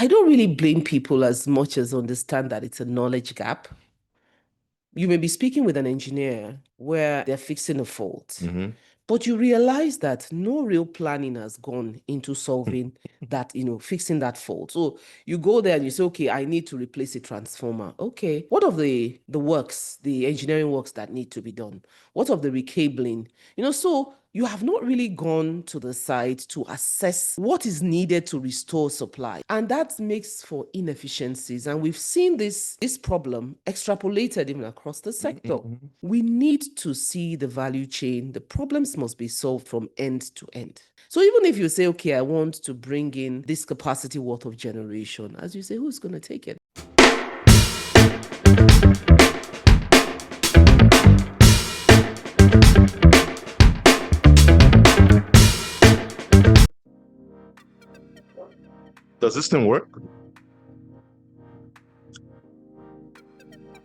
I don't really blame people as much as understand that it's a knowledge gap. You may be speaking with an engineer where they're fixing a fault, but you realize that no real planning has gone into solving that, fixing that fault. So you go there and you say, okay, I need to replace a transformer. Okay, what of the works, the engineering works that need to be done? What of the recabling? So you have not really gone to the site to assess what is needed to restore supply. And that makes for inefficiencies. And we've seen this problem extrapolated even across the sector. We need to see the value chain. The problems must be solved from end to end. So even if you say, okay, I want to bring in this capacity worth of generation, as you say, who's going to take it? Does this thing work?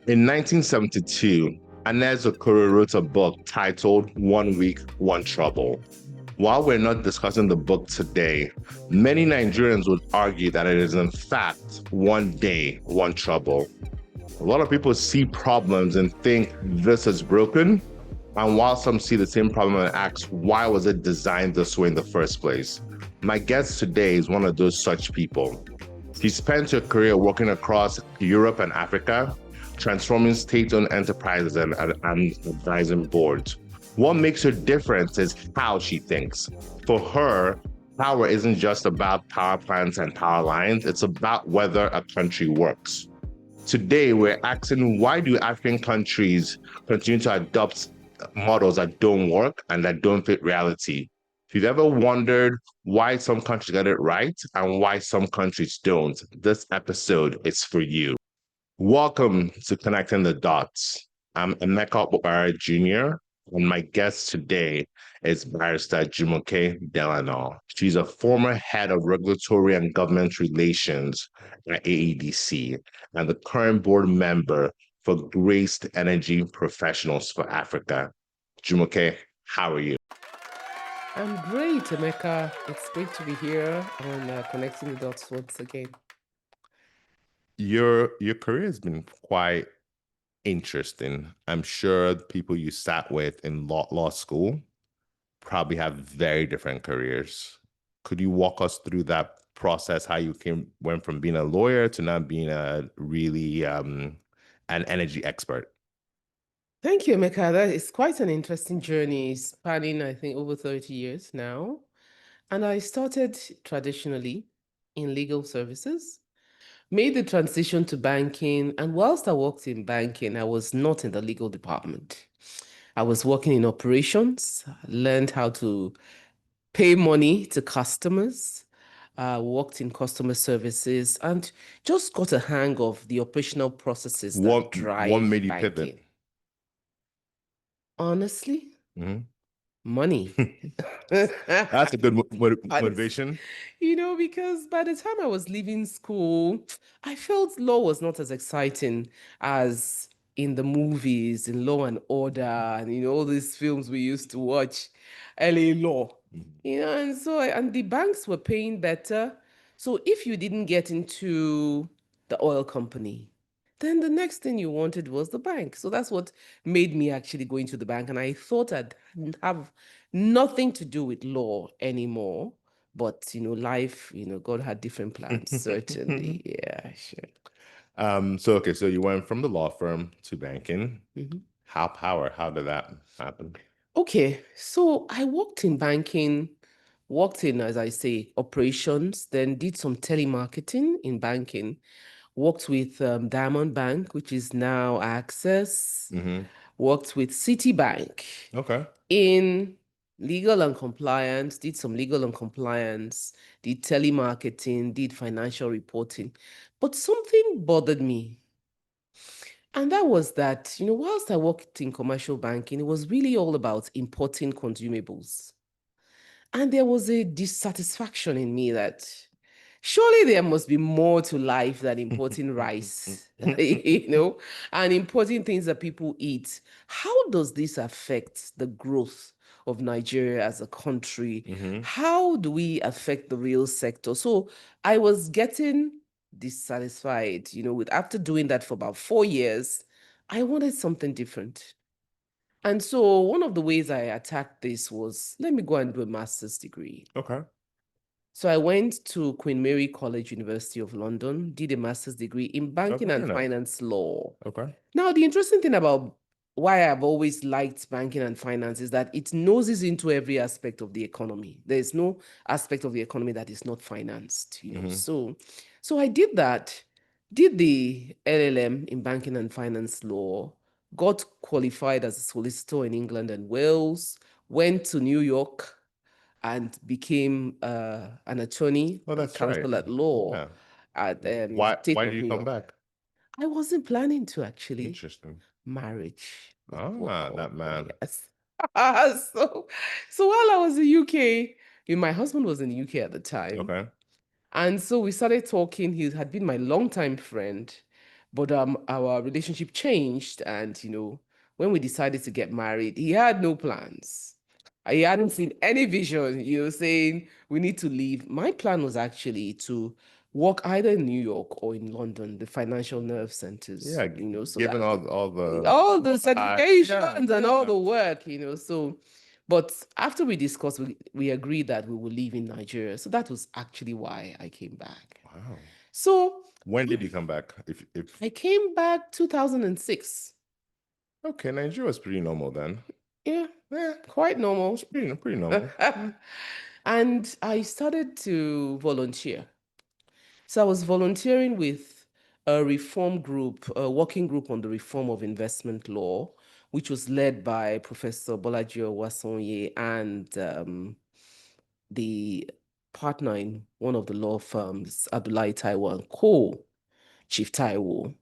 In 1972, Anez Okoro wrote a book titled 1 Week, One Trouble. While we're not discussing the book today, many Nigerians would argue that it is in fact one day, one trouble. A lot of people see problems and think this is broken, and while some see the same problem and ask, why was it designed this way in the first place? My guest today is one of those such people. He spent her career working across Europe and Africa, transforming state-owned enterprises and advising boards. What makes her different is how she thinks. For her, power isn't just about power plants and power lines, it's about whether a country works. Today, we're asking, why do African countries continue to adopt models that don't work and that don't fit reality? If you've ever wondered why some countries get it right and why some countries don't, this episode is for you. Welcome to Connecting the Dots. I'm Emeka Okpukpara Jr., and my guest today is Barrister Olajumoke Delano. She's a former head of regulatory and government relations at AEDC and the current board member for Graced Energy Professionals for Africa. Jumoke, how are you? I'm great, Emeka. It's great to be here on Connecting the Dots once again. Your career has been quite interesting. I'm sure the people you sat with in law school probably have very different careers. Could you walk us through that process, how you went from being a lawyer to now being a really an energy expert? Thank you, Emeka. That is quite an interesting journey, spanning, I think, over 30 years now. And I started traditionally in legal services, made the transition to banking. And whilst I worked in banking, I was not in the legal department. I was working in operations, learned how to pay money to customers, worked in customer services, and just got a hang of the operational processes that drive what made you banking. pivot? Honestly, money. That's a good motivation. Because by the time I was leaving school, I felt law was not as exciting as in the movies, in Law and Order, and all these films we used to watch, LA Law. And the banks were paying better. So if you didn't get into the oil company, then the next thing you wanted was the bank. So that's what made me actually go into the bank. And I thought I'd have nothing to do with law anymore. But, life, God had different plans, certainly. Yeah, sure. So you went from the law firm to banking. How did that happen? Okay, so I worked in banking, worked in, as I say, operations, then did some telemarketing in banking, worked with Diamond Bank, which is now Access, worked with Citibank. Okay. In legal and compliance, did some legal and compliance, did telemarketing, did financial reporting. But something bothered me. And that was that, whilst I worked in commercial banking, it was really all about importing consumables. And there was a dissatisfaction in me that surely there must be more to life than importing rice, and importing things that people eat. How does this affect the growth of Nigeria as a country? How do we affect the real sector? So I was getting dissatisfied, with after doing that for about 4 years, I wanted something different. And so one of the ways I attacked this was, let me go and do a master's degree. Okay. So I went to Queen Mary College, University of London, did a master's degree in banking and finance law. Okay. Now, the interesting thing about why I've always liked banking and finance is that it noses into every aspect of the economy. There's no aspect of the economy that is not financed, So I did that, did the LLM in banking and finance law, got qualified as a solicitor in England and Wales, went to New York and became an attorney, counsel at law at Why State of did you New come York. back? I wasn't planning to, actually. Interesting. Marriage. That man. Yes. So while I was in UK, my husband was in the UK at the time. Okay. And so we started talking. He had been my longtime friend, but our relationship changed. And when we decided to get married, he had no plans. He hadn't seen any vision, saying we need to leave. My plan was actually to work either in New York or in London, the financial nerve centers. Yeah, So given that all the certifications and all the work, So, but after we discussed, we agreed that we will live in Nigeria. So that was actually why I came back. Wow. So when did you come back? If I came back 2006. Okay, Nigeria was pretty normal then. Yeah, quite normal. It's pretty normal. And I started to volunteer. So I was volunteering with a reform group, a working group on the reform of investment law, which was led by Professor Olajumoke and the partner in one of the law firms, Abdullahi Taiwo and Co., Chief Taiwo.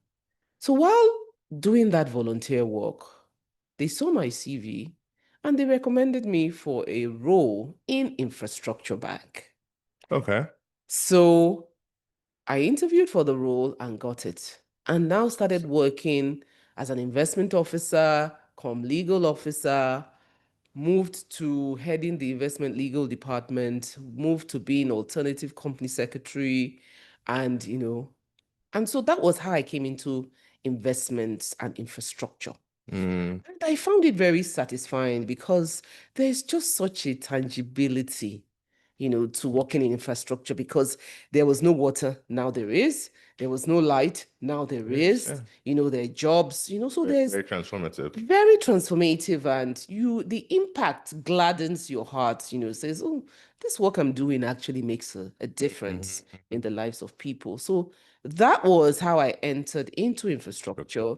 So while doing that volunteer work, they saw my CV and they recommended me for a role in Infrastructure Bank. Okay. So I interviewed for the role and got it, and now started working as an investment officer, legal officer, moved to heading the investment legal department, moved to being alternative company secretary, and so that was how I came into investments and infrastructure. And I found it very satisfying because there's just such a tangibility, to working in infrastructure, because there was no water, now there is. There was no light, now there is. Yeah. There are jobs, so there's very transformative. Very transformative, and the impact gladdens your heart, says, oh, this work I'm doing actually makes a difference in the lives of people. So that was how I entered into infrastructure.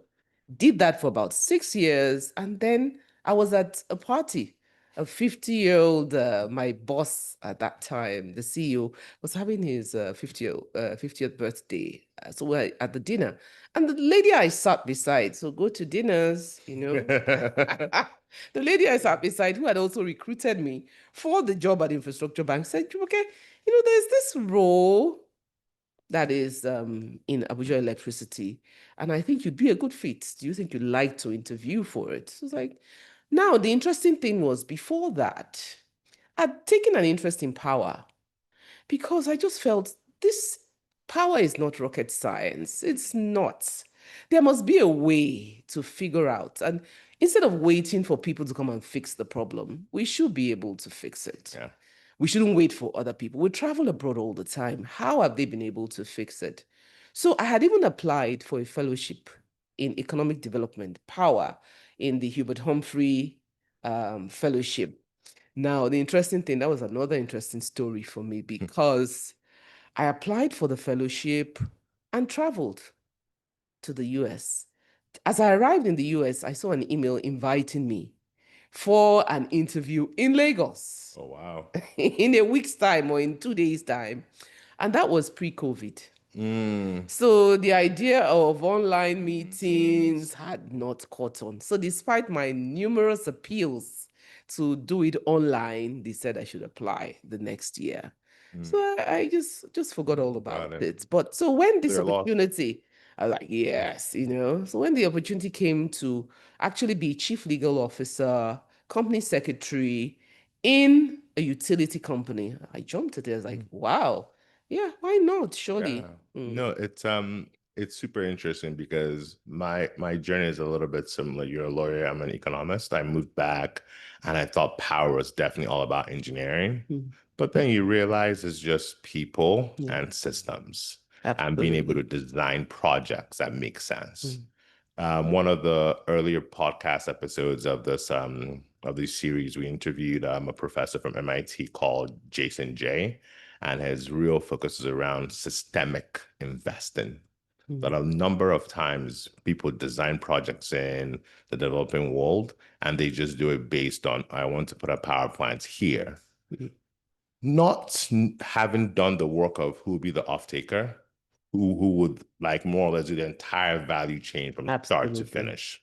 Did that for about 6 years, and then I was at a party. A 50-year-old, my boss at that time, the CEO, was having his 50th birthday. So we're at the dinner. And the lady I sat beside, so go to dinners, the lady I sat beside, who had also recruited me for the job at Infrastructure Bank, said, okay, there's this role that is in Abuja Electricity, and I think you'd be a good fit. Do you think you'd like to interview for it? So it's like, now the interesting thing was, before that, I'd taken an interest in power because I just felt this power is not rocket science. It's not. There must be a way to figure out. And instead of waiting for people to come and fix the problem, we should be able to fix it. Yeah. We shouldn't wait for other people. We travel abroad all the time. How have they been able to fix it? So I had even applied for a fellowship in economic development, power, in the Hubert Humphrey fellowship. Now, the interesting thing, that was another interesting story for me, because I applied for the fellowship and traveled to the US. As I arrived in the US, I saw an email inviting me for an interview in Lagos. Oh, wow. In a week's time or in 2 days' time. And that was pre-COVID. So the idea of online meetings had not caught on. So despite my numerous appeals to do it online, they said I should apply the next year. So I just forgot all about it. But so when this opportunity, I was like, yes, So when the opportunity came to actually be chief legal officer, company secretary in a utility company, I jumped at it. I was like, wow, Yeah, why not? Surely. Yeah. No, it's super interesting because my journey is a little bit similar. You're a lawyer, I'm an economist. I moved back and I thought power was definitely all about engineering. But then you realize it's just people Yeah, and systems and being able to absolutely. design projects that make sense. One of the earlier podcast episodes of this series, we interviewed a professor from MIT called Jason Jay, and his real focus is around systemic investing. That a number of times people design projects in the developing world and they just do it based on, I want to put a power plant here. Not having done the work of who would be the off-taker, who would like more or less do the entire value chain from start to Absolutely. finish.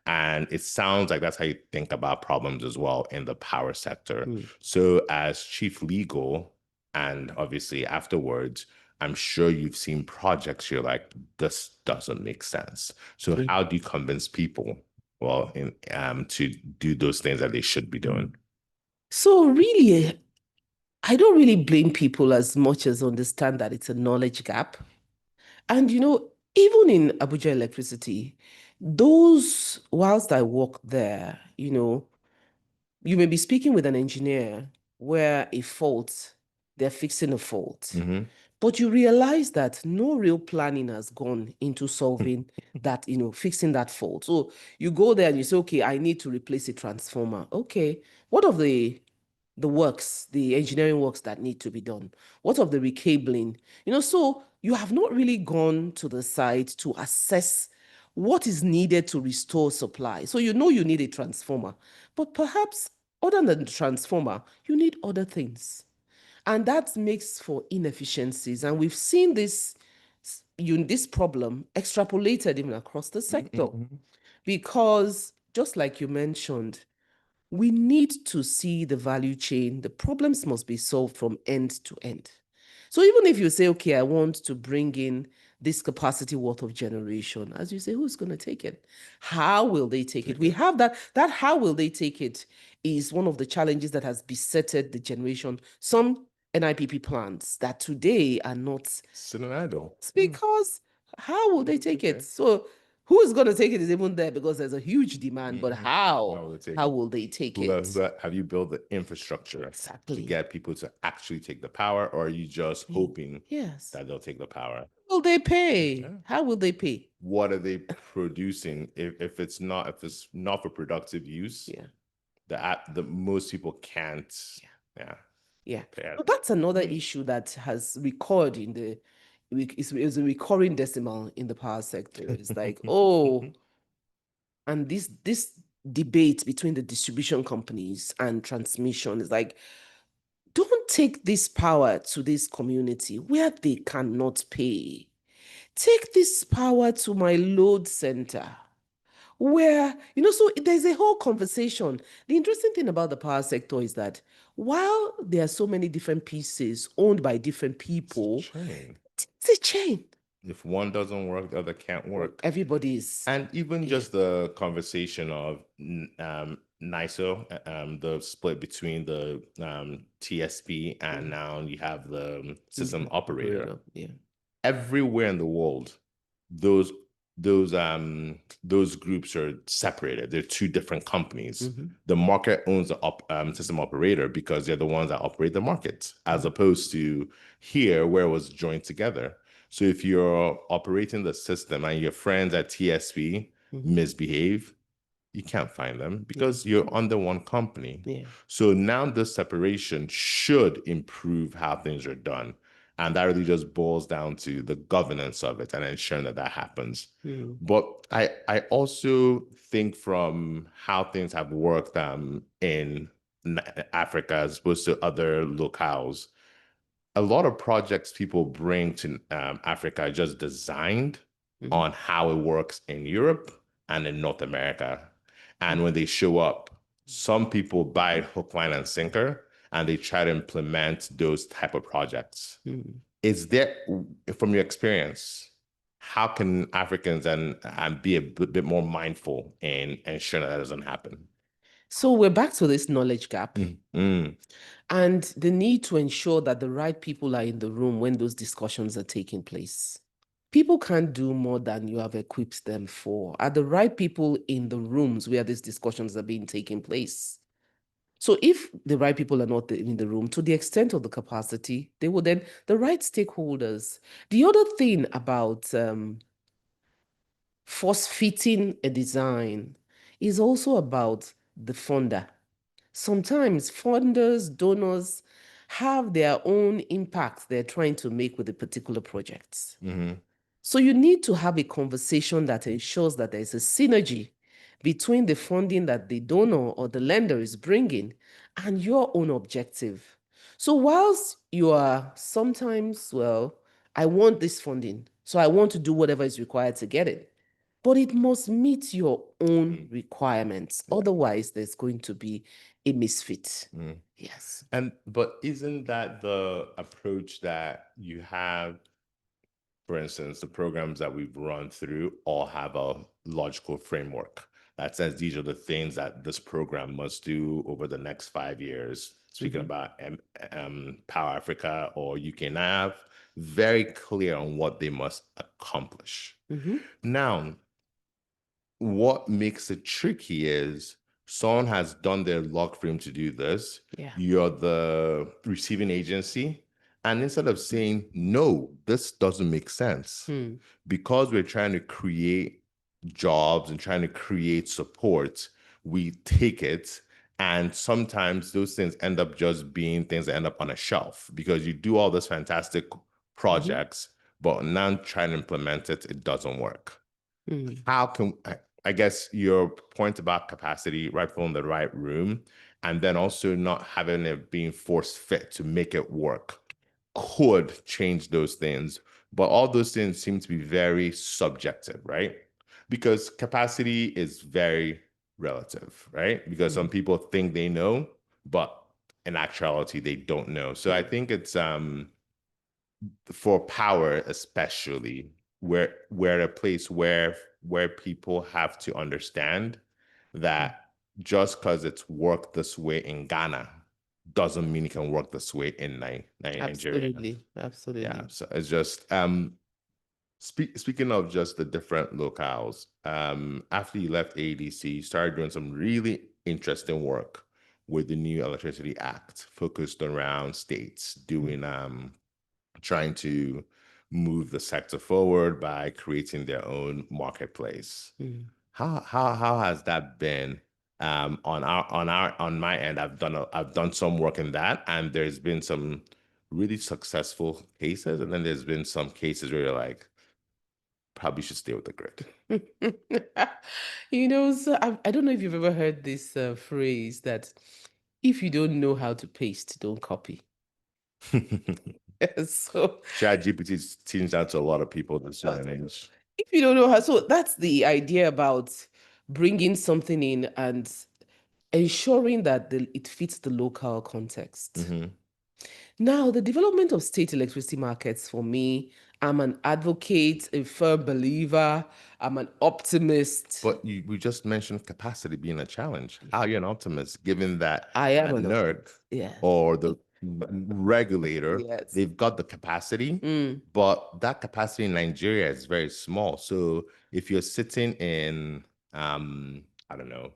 And it sounds like that's how you think about problems as well in the power sector. So as chief legal, and obviously afterwards, I'm sure you've seen projects you're like, this doesn't make sense. So how do you convince people, well, to do those things that they should be doing? So really, I don't really blame people as much as understand that it's a knowledge gap. And even in Abuja Electricity, those whilst I work there, you may be speaking with an engineer where they're fixing a fault. But you realize that no real planning has gone into solving that, fixing that fault. So you go there and you say, okay, I need to replace a transformer. Okay, what of the engineering works that need to be done? What of the recabling? So you have not really gone to the site to assess what is needed to restore supply. So you need a transformer, but perhaps other than the transformer, you need other things. And that makes for inefficiencies. And we've seen this problem extrapolated even across the sector. Because just like you mentioned, we need to see the value chain. The problems must be solved from end to end. So even if you say, okay, I want to bring in this capacity worth of generation, as you say, who's going to take it? How will they take it? We have that how will they take it is one of the challenges that has besetted the generation. Some NIPP plants that today are not Sitting idle. it's because how will they take it? So who is going to take it is even there because there's a huge demand, but How will they take how it? will they take it? Have you built the infrastructure to Exactly. get people to actually take the power, or are you just hoping Yes. that they'll take the power? Will they pay? How will they pay? What are they producing? If it's not for productive use, the most people can't. Yeah. pay it. So that's another issue that has recurred is a recurring decimal in the power sector. It's like, and this debate between the distribution companies and transmission is like, don't take this power to this community where they cannot pay. Take this power to my load center where, so there's a whole conversation. The interesting thing about the power sector is that while there are so many different pieces owned by different people, it's a chain. If one doesn't work, the other can't work. Everybody's. And even just the conversation of NISO, the split between the TSP and now you have the system operator. Yeah. Everywhere in the world, those those groups are separated. They're two different companies. The market owns the system operator because they're the ones that operate the market, as opposed to here where it was joined together. So if you're operating the system and your friends at TSP misbehave, you can't find them because you're under one company. Yeah. So now this separation should improve how things are done. And that really just boils down to the governance of it and ensuring that happens. But I also think from how things have worked in Africa as opposed to other locales, a lot of projects people bring to Africa are just designed on how it works in Europe and in North America. And when they show up, some people buy it hook, line, and sinker, and they try to implement those type of projects. Is there, from your experience, how can Africans and be a bit more mindful in ensuring that doesn't happen? So we're back to this knowledge gap Mm. and the need to ensure that the right people are in the room when those discussions are taking place. People can't do more than you have equipped them for. Are the right people in the rooms where these discussions are being taken place? So if the right people are not in the room, to the extent of the capacity, they will then, the right stakeholders. The other thing about force-fitting a design is also about the funder. Sometimes funders, donors have their own impact they're trying to make with a particular project. So you need to have a conversation that ensures that there's a synergy between the funding that the donor or the lender is bringing and your own objective. So whilst you are sometimes, well, I want this funding, so I want to do whatever is required to get it, but it must meet your own requirements. Yeah. Otherwise, there's going to be a misfit. Yes. But isn't that the approach that you have? For instance, the programs that we've run through all have a logical framework that says these are the things that this program must do over the next 5 years. Speaking about Power Africa or UK NAV, very clear on what they must accomplish. Now, what makes it tricky is someone has done their log frame to do this. Yeah. You're the receiving agency. And instead of saying, no, this doesn't make sense, because we're trying to create jobs and trying to create support, we take it. And sometimes those things end up just being things that end up on a shelf because you do all these fantastic projects, but now trying to implement it, it doesn't work. How can, I guess your point about capacity, right people in the right room, and then also not having it being force fit to make it work could change those things. But all those things seem to be very subjective, right? Because capacity is very relative, right? Because some people think they know, but in actuality, they don't know. So I think it's for power, especially, we're a place where people have to understand that just because it's worked this way in Ghana doesn't mean it can work this way in Nigeria. Absolutely. Yeah, so it's just speaking of just the different locales, after you left ADC, you started doing some really interesting work with the new Electricity Act, focused around states doing trying to move the sector forward by creating their own marketplace. How has that been? On my end, I've done some work in that, and there's been some really successful cases, and then there's been some cases where you're like, probably should stay with the grid. So I don't know if you've ever heard this phrase that if you don't know how to paste, don't copy. So ChatGPT teaches out to a lot of people this day and age. if you don't know how, so that's the idea about bringing something in and ensuring that it fits the local context. Now, the development of state electricity markets, for me, I'm an advocate, a firm believer, I'm an optimist. But we just mentioned capacity being a challenge. How are you an optimist, given that I am an NERC optimist. or the regulator, they've got the capacity, but that capacity in Nigeria is very small. So if you're sitting in, I don't know,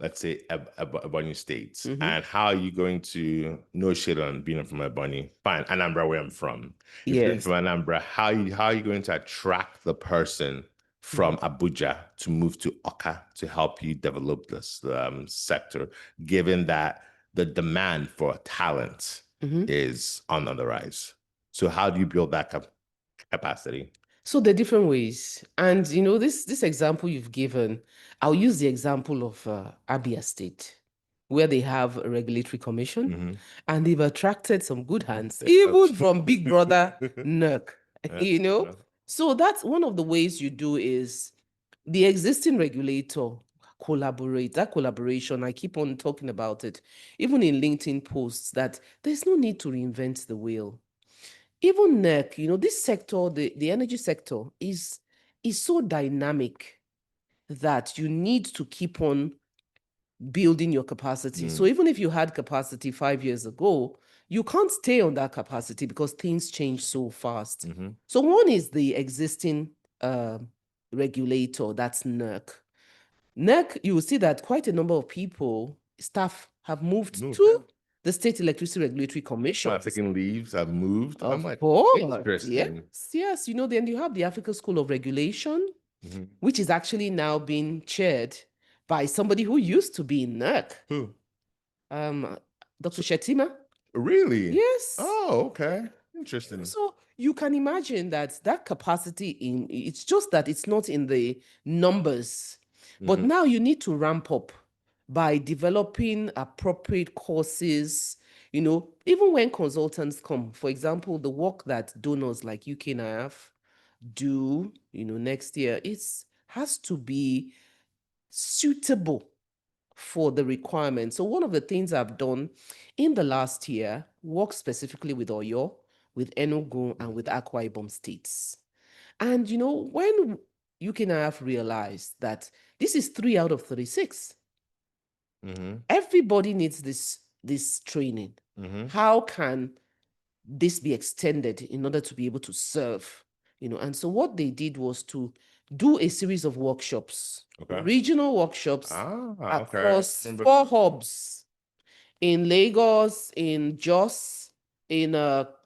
let's say Ebonyi State, and how are you going to, no shade on being from Ebonyi, fine, Anambra, where I'm from. If you're from Anambra, how are you going to attract the person from Abuja to move to Oka to help you develop this sector, given that the demand for talent is on the rise? So how do you build that capacity? So there are different ways. And this example you've given, I'll use the example of Abia State, where they have a regulatory commission and they've attracted some good hands, even from Big Brother NERC, So that's one of the ways you do is the existing regulator collaborate. That collaboration, I keep on talking about it, even in LinkedIn posts, that there's no need to reinvent the wheel. Even NERC, this sector, the energy sector is so dynamic that you need to keep on building your capacity. So even if you had capacity 5 years ago, you can't stay on that capacity because things change so fast. So one is the existing regulator, that's NERC. NERC, you will see that quite a number of people, staff, have moved to the State Electricity Regulatory Commission. Taking leaves, have moved. Of course, yes. Then you have the Africa School of Regulation, which is actually now being chaired by somebody who used to be in NERC. Who? Dr. Shetima. Really? Yes. Oh, okay. Interesting. So you can imagine that capacity it's just that it's not in the numbers. But now you need to ramp up by developing appropriate courses, even when consultants come. For example, the work that donors like UKNIF do, next year, it has to be suitable for the requirements. So one of the things I've done in the last year, work specifically with Oyo, with Enugu, and with Akwa Ibom states. And when UKNIF realized that this is 3 out of 36, everybody needs this training. How can this be extended in order to be able to serve? And so what they did was to do a series of workshops, regional workshops across 4 hubs in Lagos, in Jos, in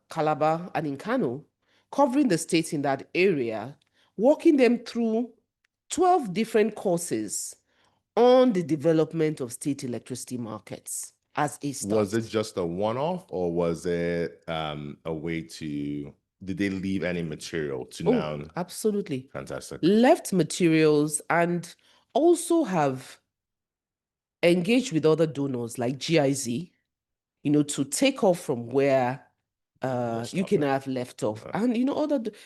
Calabar, and in Kano, covering the states in that area, walking them through 12 different courses on the development of state electricity markets as a start. Was it just a one-off, or was it a way to... Did they leave any material to now? Absolutely. Fantastic. Left materials, and also have engaged with other donors like GIZ, to take off from where UKNIF left off. And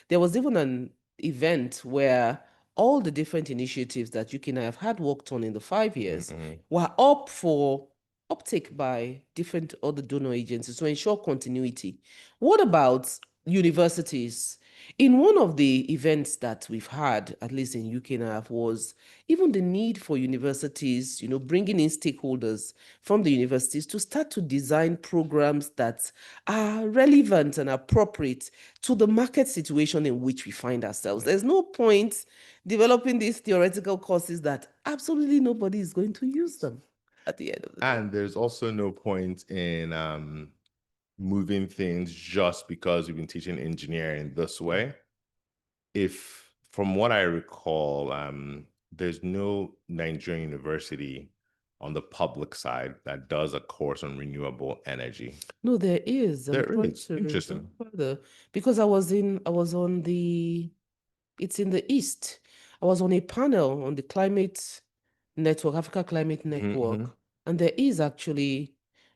there was even an event where all the different initiatives that UKNIF had worked on in the 5 years were up for uptake by different other donor agencies to ensure continuity. What about universities? In one of the events that we've had, at least in UKNIF, was even the need for universities, bringing in stakeholders from the universities to start to design programs that are relevant and appropriate to the market situation in which we find ourselves. There's no point developing these theoretical courses that absolutely nobody is going to use them at the end of the day. And there's also no point in moving things just because we've been teaching engineering this way. If, from what I recall, there's no Nigerian university on the public side that does a course on renewable energy. No, there is. There is. Interesting. Because it's in the East. I was on a panel on the climate network, Africa Climate Network, and there is actually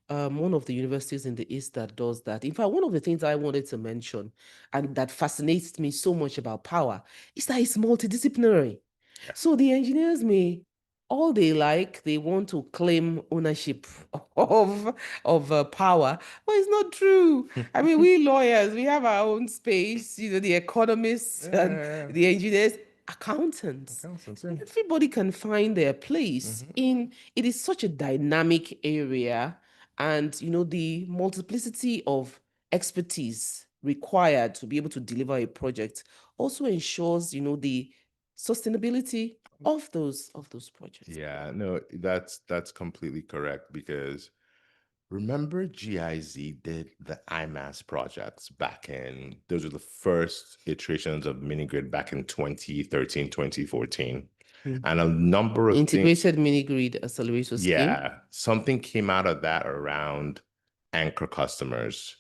one of the universities in the East that does that. In fact, one of the things I wanted to mention and that fascinates me so much about power is that it's multidisciplinary. Yeah. So the engineers they want to claim ownership of power, but it's not true. I mean, we lawyers, we have our own space, the economists and the engineers, accountants. Everybody can find their place it is such a dynamic area, and the multiplicity of expertise required to be able to deliver a project also ensures the sustainability of those projects. Yeah, no, that's completely correct, because remember GIZ did the IMAS projects those were the first iterations of mini-grid back in 2013, 2014. And a number of integrated mini-grid accelerator scheme. Yeah, something came out of that around anchor customers.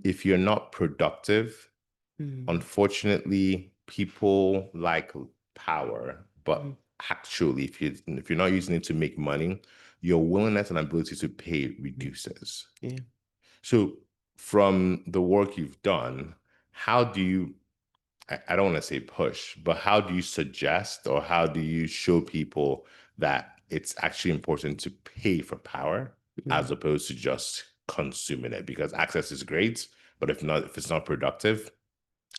If you're not productive, unfortunately, people like power, but actually, if you're not using it to make money, your willingness and ability to pay reduces. Yeah. So from the work you've done, how do you, I don't want to say push, but how do you suggest, or how do you show people that it's actually important to pay for power as opposed to just consuming it? Because access is great, but if it's not productive.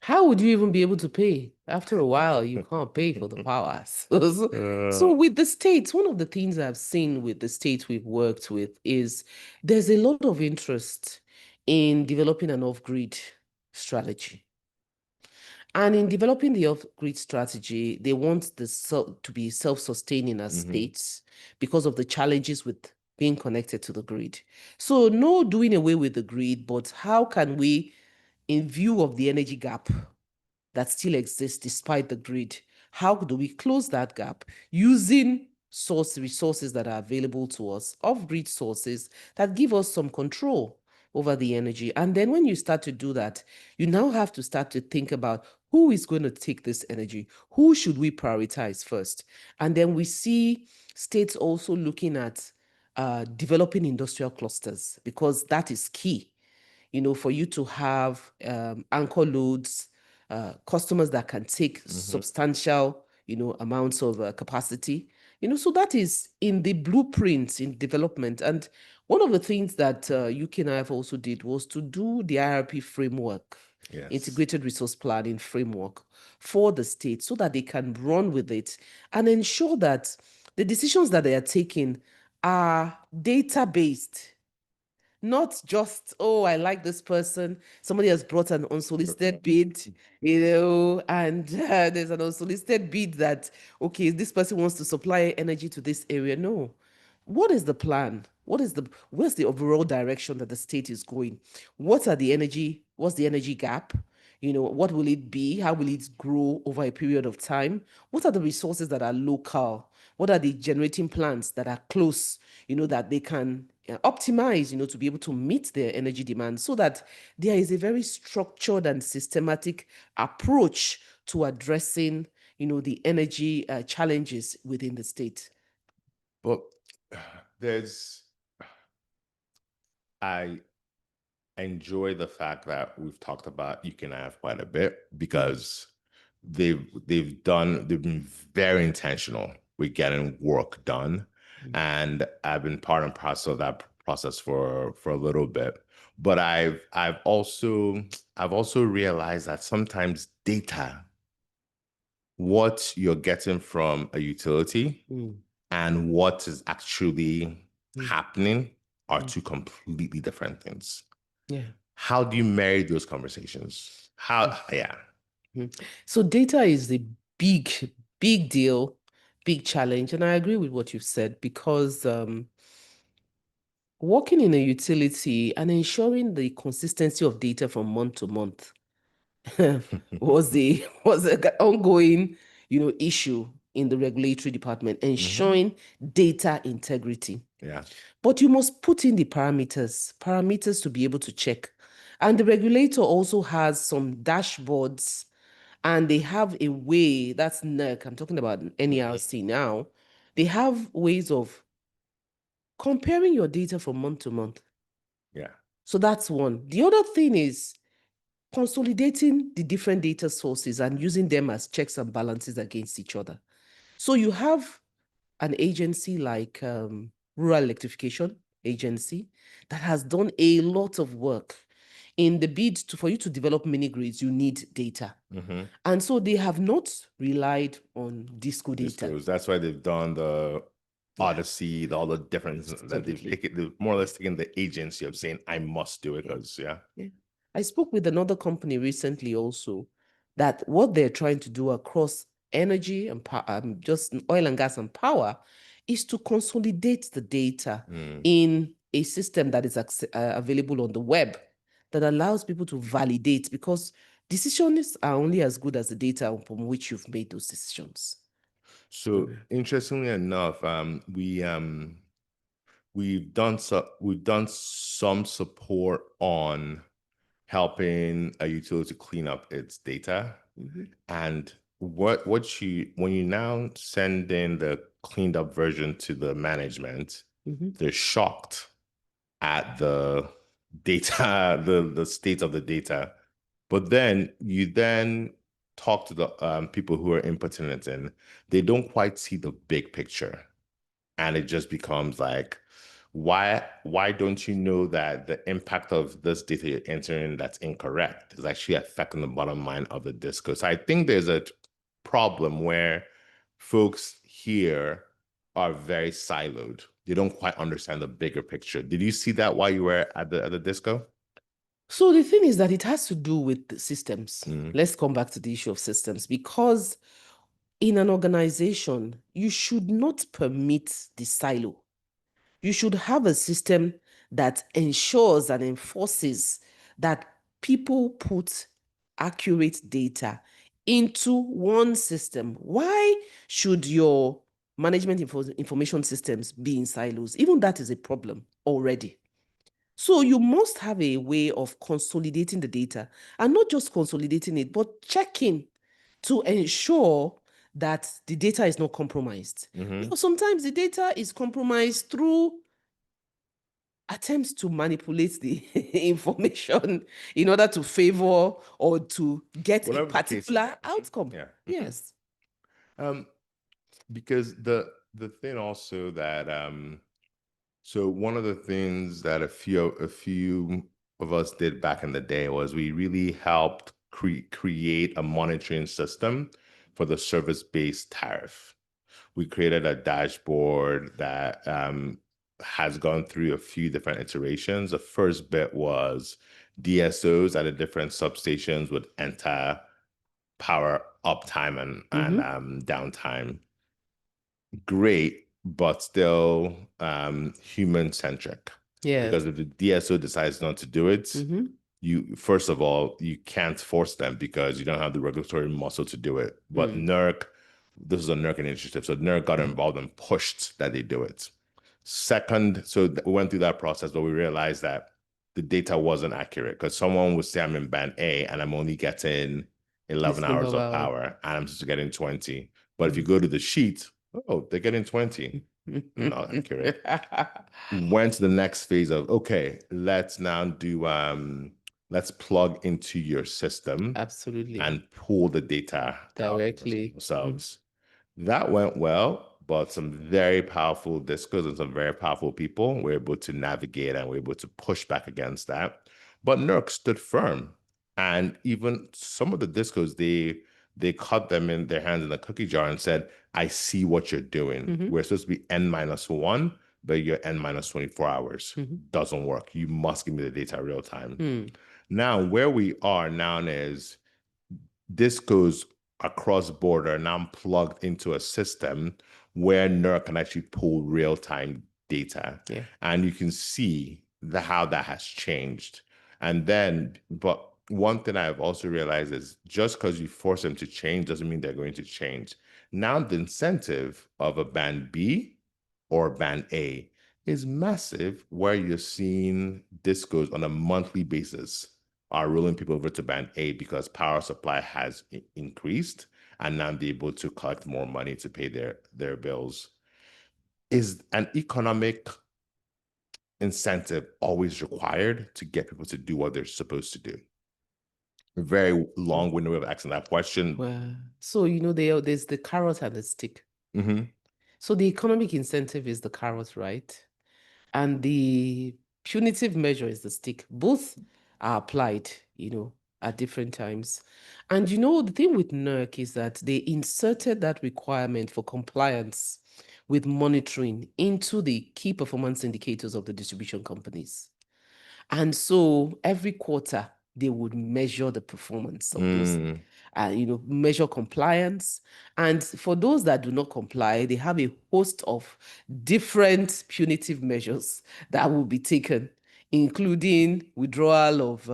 How would you even be able to pay? After a while, you can't pay for the power. So with the states, one of the things I've seen with the states we've worked with is there's a lot of interest in developing an off-grid strategy. And in developing the off-grid strategy, they want to be self-sustaining as states because of the challenges with being connected to the grid. So no doing away with the grid, but how can we, in view of the energy gap that still exists despite the grid, how do we close that gap using resources that are available to us, off-grid sources that give us some control over the energy? And then when you start to do that, you now have to start to think about who is going to take this energy? Who should we prioritize first? And then we see states also looking at developing industrial clusters, because that is key, for you to have anchor loads, customers that can take substantial, amounts of capacity. So that is in the blueprints in development. And one of the things that UK and I have also did was to do the IRP framework, integrated resource planning framework for the state, so that they can run with it and ensure that the decisions that they are taking are data-based. Not just, oh, I like this person. Somebody has brought an unsolicited bid, and there's an unsolicited bid that, okay, this person wants to supply energy to this area. No. What is the plan? Where's the overall direction that the state is going? What's the energy gap? What will it be? How will it grow over a period of time? What are the resources that are local? What are the generating plants that are close, that they can optimize, to be able to meet their energy demand, so that there is a very structured and systematic approach to addressing, the energy challenges within the state? But I enjoy the fact that we've talked about you can have quite a bit, because they've been very intentional with getting work done. And I've been part and parcel of that process for a little bit. But I've also realized that sometimes data, what you're getting from a utility and what is actually happening are two completely different things. Yeah. How do you marry those conversations? So data is the big, big deal, big challenge. And I agree with what you've said, because working in a utility and ensuring the consistency of data from month to month was an ongoing, issue in the regulatory department, ensuring data integrity. Yeah. But you must put in the parameters to be able to check. And the regulator also has some dashboards, and they have a way, that's NERC, I'm talking about NERC now. They have ways of comparing your data from month to month. Yeah. So that's one. The other thing is consolidating the different data sources and using them as checks and balances against each other. So you have an agency like Rural Electrification Agency that has done a lot of work in the bid for you to develop mini grids. You need data. And so they have not relied on disco data. That's why they've done the Odyssey, all the different that they've more or less taken the agency of saying, I must do it, because I spoke with another company recently also, that what they're trying to do across energy and just oil and gas and power is to consolidate the data in a system that is available on the web, that allows people to validate, because decisions are only as good as the data from which you've made those decisions. So interestingly enough, we've done some support on helping a utility clean up its data. And when you now send in the cleaned up version to the management, they're shocked at the data, the state of the data. But then you talk to the people who are inputting it in, they don't quite see the big picture. And it just becomes like, why don't you know that the impact of this data you're entering that's incorrect is actually affecting the bottom line of the disco? So I think there's a problem where folks here are very siloed. They don't quite understand the bigger picture. Did you see that while you were at the disco? So the thing is that it has to do with the systems. Let's come back to the issue of systems, because in an organization, you should not permit the silo. You should have a system that ensures and enforces that people put accurate data into one system. Why should your management information systems be in silos? Even that is a problem already. So you must have a way of consolidating the data, and not just consolidating it, but checking to ensure that the data is not compromised. Sometimes the data is compromised through attempts to manipulate the information in order to favor or to get a particular outcome. Yeah. Yes. Because the thing also that so one of the things that a few of us did back in the day was we really helped create a monitoring system for the service-based tariff. We created a dashboard that has gone through a few different iterations. The first bit was DSOs at the different substations would enter power uptime and downtime. Great, but still human centric. Yeah. Because if the DSO decides not to do it, you first of all, you can't force them because you don't have the regulatory muscle to do it. But NERC, this is a NERC initiative, so NERC got involved and pushed that they do it. Second, so we went through that process, but we realized that the data wasn't accurate because someone would say I'm in band A and I'm only getting 11 hours of power and I'm just getting 20. But if you go to the sheet, oh, they're getting 20. Not accurate. Went to the next phase of, okay, let's now do, let's plug into your system. Absolutely. And pull the data directly themselves. That went well, but some very powerful discos and some very powerful people were able to navigate and were able to push back against that. But NERC stood firm. And even some of the discos, they cut them in their hands in a cookie jar and said, I see what you're doing. We're supposed to be N-1, but you're N-24 hours. Doesn't work. You must give me the data real time. Now, where we are now is discos across border now plugged into a system where NERC can actually pull real-time data. Yeah. And you can see how that has changed. And then, but one thing I've also realized is just because you force them to change doesn't mean they're going to change. Now, the incentive of a band B or band A is massive, where you're seeing discos on a monthly basis are rolling people over to band A because power supply has increased and now they're able to collect more money to pay their bills. Is an economic incentive always required to get people to do what they're supposed to do? A very long-winded way of asking that question. Well, so there's the carrot and the stick. So the economic incentive is the carrot, right? And the punitive measure is the stick. Both are applied, at different times. And the thing with NERC is that they inserted that requirement for compliance with monitoring into the key performance indicators of the distribution companies. And so every quarter, they would measure the performance of those, measure compliance. And for those that do not comply, they have a host of different punitive measures that will be taken, including withdrawal of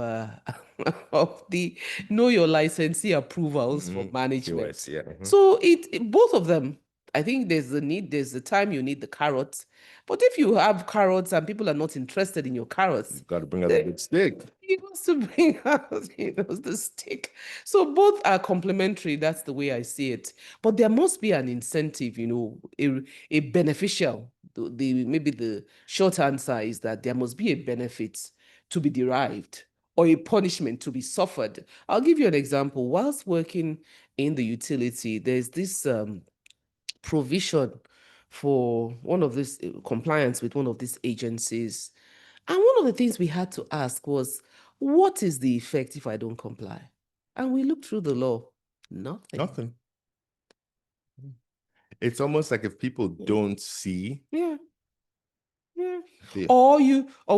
of the know your licensee approvals for management. KYC, yeah. So both of them, I think there's the time you need the carrots. But if you have carrots and people are not interested in your carrots, you've got to bring out a big stick. He wants to bring out, the stick. So both are complementary. That's the way I see it. But there must be an incentive, a beneficial. Maybe the short answer is that there must be a benefit to be derived or a punishment to be suffered. I'll give you an example. Whilst working in the utility, there's this provision for one of this compliance with one of these agencies. And one of the things we had to ask was, what is the effect if I don't comply? And we looked through the law. Nothing. It's almost like if people don't see. Yeah. Or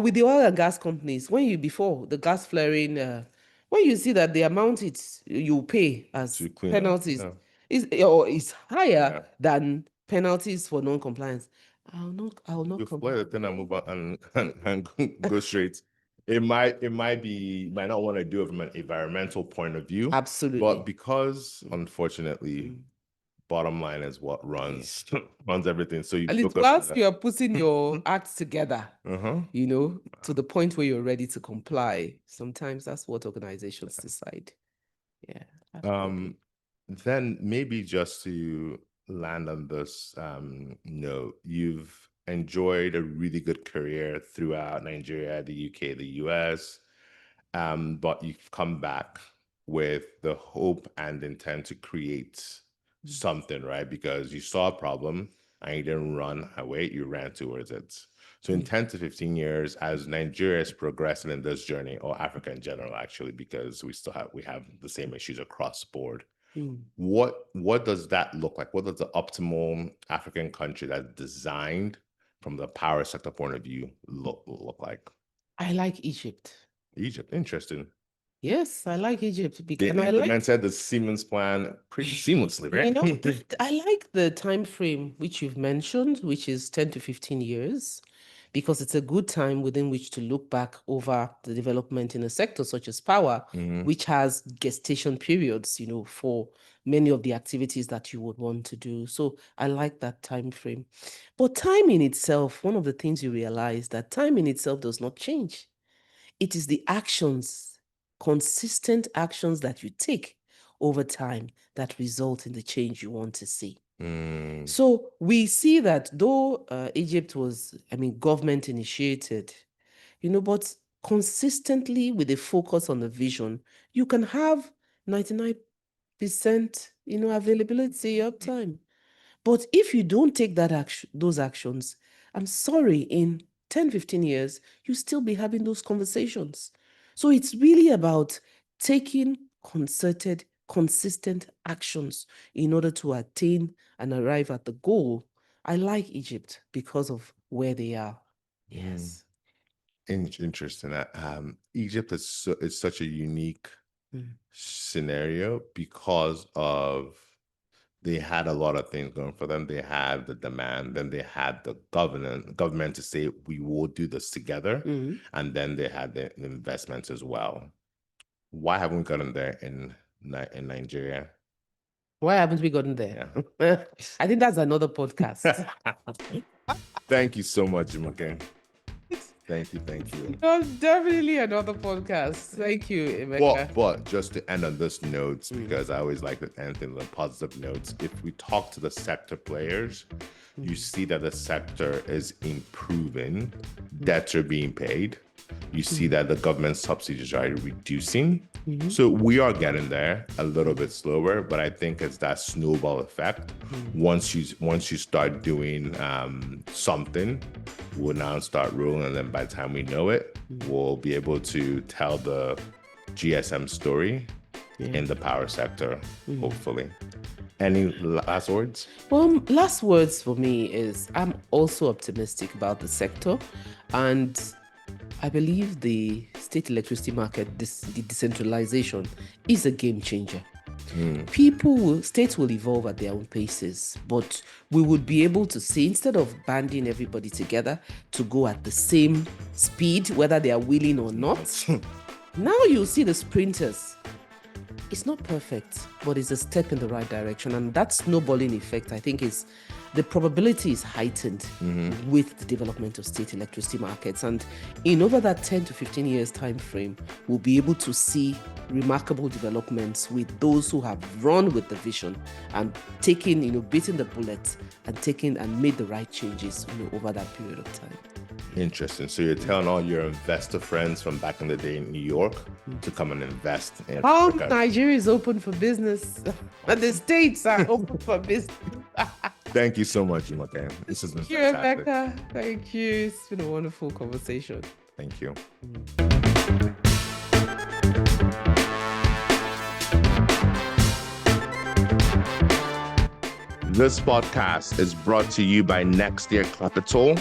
with the oil and gas companies, before the gas flaring, when you see that the amount you pay as penalties is higher than penalties for non-compliance, I'll not comply. The thing and move on and go straight. It might not want to do it from an environmental point of view. Absolutely. But because unfortunately, bottom line is what runs everything. So you focus whilst you're putting your acts together, to the point where you're ready to comply, sometimes that's what organizations decide. Yeah. Then maybe just to land on this note, you've enjoyed a really good career throughout Nigeria, the UK, the US, but you've come back with the hope and intent to create something, right? Because you saw a problem and you didn't run away, you ran towards it. So in 10 to 15 years, as Nigeria is progressing in this journey, or Africa in general, actually, because we have the same issues across the board. What does that look like? What does the optimal African country that's designed from the power sector point of view look like? I like Egypt. Egypt, interesting. Yes, I like Egypt because they implemented the Siemens plan pretty seamlessly, right? I like the time frame which you've mentioned, which is 10 to 15 years, because it's a good time within which to look back over the development in a sector such as power, which has gestation periods, for many of the activities that you would want to do. So I like that time frame. But time in itself, one of the things you realize that time in itself does not change. It is the actions, consistent actions that you take over time that result in the change you want to see. So we see that though Egypt was, government initiated, but consistently with a focus on the vision, you can have 99%, availability uptime. But if you don't take those actions, I'm sorry, in 10, 15 years, you'll still be having those conversations. So it's really about taking concerted, consistent actions in order to attain and arrive at the goal. I like Egypt because of where they are. Yes. Interesting. Egypt is such a unique scenario because of they had a lot of things going for them. They had the demand, then they had the government to say we will do this together, and then they had the investments as well. Why haven't we gotten there in Nigeria? Why haven't we gotten there? Yeah. I think that's another podcast. Thank you so much, Emeka. Thank you. No, definitely another podcast. Thank you, Emeka. But just to end on this note, because I always like to end on the positive notes, if we talk to the sector players, you see that the sector is improving, debts are being paid. You see that the government subsidies are reducing. So we are getting there a little bit slower, but I think it's that snowball effect. Once you start doing something, we'll now start rolling, and then by the time we know it, we'll be able to tell the GSM story in the power sector, hopefully. Any last words? Well, last words for me is I'm also optimistic about the sector, and I believe the state electricity market, the decentralization, is a game changer. States will evolve at their own paces, but we would be able to see, instead of banding everybody together to go at the same speed, whether they are willing or not, now you'll see the sprinters. It's not perfect, but it's a step in the right direction. And that snowballing effect, I think, the probability is heightened with the development of state electricity markets. And in over that 10 to 15 years time frame, we'll be able to see remarkable developments with those who have run with the vision and taken, beaten the bullet and made the right changes, over that period of time. Interesting. So you're telling all your investor friends from back in the day in New York to come and invest in Africa. Nigeria is open for business, and the states are open for business. Thank you so much, Jumoke. This has been fantastic. Rebecca. Thank you. It's been a wonderful conversation. Thank you. This podcast is brought to you by Next Year Capital,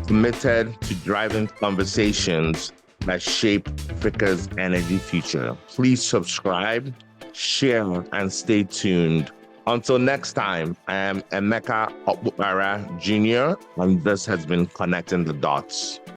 committed to driving conversations that shape Africa's energy future. Please subscribe, share, and stay tuned. Until next time, I am Emeka Okpukpara Jr., and this has been Connecting the Dots.